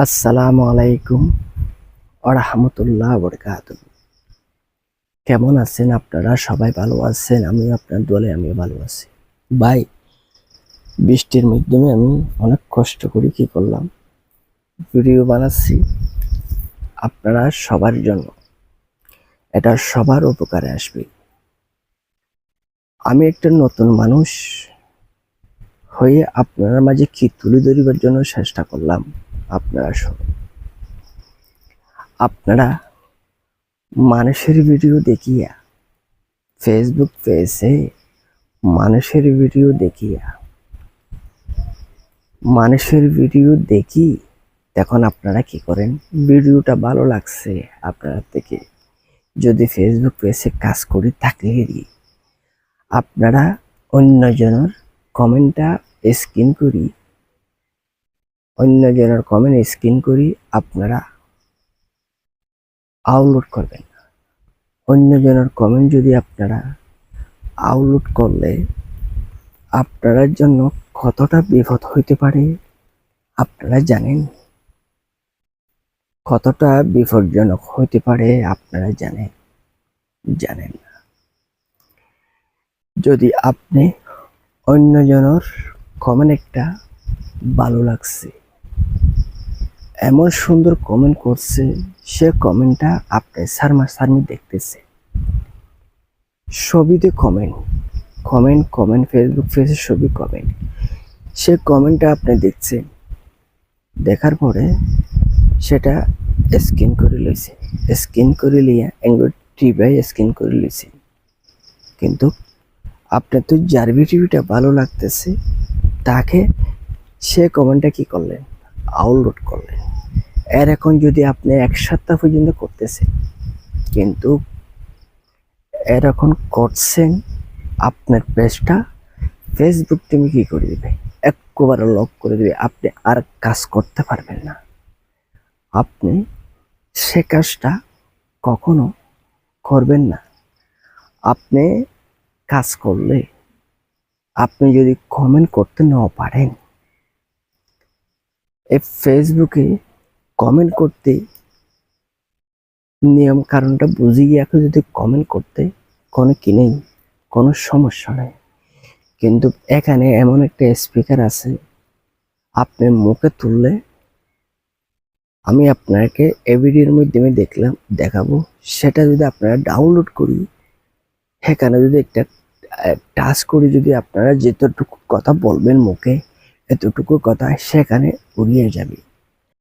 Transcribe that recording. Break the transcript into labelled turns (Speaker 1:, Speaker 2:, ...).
Speaker 1: আসসালামু আলাইকুম ওয়া রাহমাতুল্লাহি ওয়া বারাকাতুহু। কেমন আছেন আপনারা? সবাই ভালো আছেন? আমিও আপনার দোয়ায় আমিও ভালো আছি। ভাই, বৃষ্টির মাধ্যমে আমি অনেক কষ্ট করে কি করলাম, ভিডিও বানাচ্ছি আপনারা সবার জন্য। এটা সবার উপকারে আসবে। আমি একটা নতুন মানুষ হয়ে আপনার মাঝে কি তুলে ধরিবার জন্য চেষ্টা করলাম। আপনারা মানুষের ভিডিও দেখিয়া ফেসবুক পেজে মানুষের ভিডিও দেখি তখন আপনারা কি করেন, ভিডিওটা ভালো লাগছে আপনার থেকে যদি ফেসবুক পেজে কাজ করে থাকলে আপনারা অন্যজনের কমেন্টটা স্ক্রিন করি আপনারা আপলোড করবেন। অন্যজনের কমেন্ট যদি আপনারা আপলোড করলে আপনার জন্য কতটা বিপদ হইতে পারে আপনারা জানেন? কতটা বিপজ্জনক হইতে পারে আপনারা জানেন না। যদি আপনি অন্যজনের কমেন্ট একটা ভালো লাগছে, এমন সুন্দর কমেন্ট করছে, সে কমেন্টটা আপনি সারমি দেখতেছে, ছবিতে কমেন্ট ফেসবুক পেজে ছবি কমেন্ট, সে কমেন্টটা আপনি দেখছেন, দেখার পরে সেটা স্ক্রিন করে লিয়া টিভাই স্ক্রিন করে লইছে। কিন্তু আপনার তো যার ভিডিওটা ভালো লাগতেছে তাকে সে কমেন্টটা কি করলেন, আপলোড করলেন। এখন যদি আপনি 1 সপ্তাহ পর্যন্ত করতেছেন, কিন্তু এরকম করছেন, আপনার পেজটা ফেসবুক টিম কি করে দিবে, একবারে লক করে দিবে। আপনি আর কাজ করতে পারবেন না। আপনি সে কাজটা কখনো করবেন না। আপনি কাজ করলে আপনি যদি কমেন্ট করতে না পারেন, এই ফেসবুকে কমেন্ট করতে নিয়ম কারণটা বুঝিয়ে এখন যদি কমেন্ট করতে কোনো কি নেই, কোনো সমস্যা নেই। কিন্তু এখানে এমন একটা স্পিকার আছে, আপনি মুখে তুললে আমি আপনাকে এই ভিডিওর মাধ্যমে দেখাবো, সেটা যদি আপনারা ডাউনলোড করি, সেখানে যদি একটা টাচ করি, যদি আপনারা যেতটুকু কথা বলবেন মুখে, এতটুকু কথা সেখানে উড়িয়ে যাবে।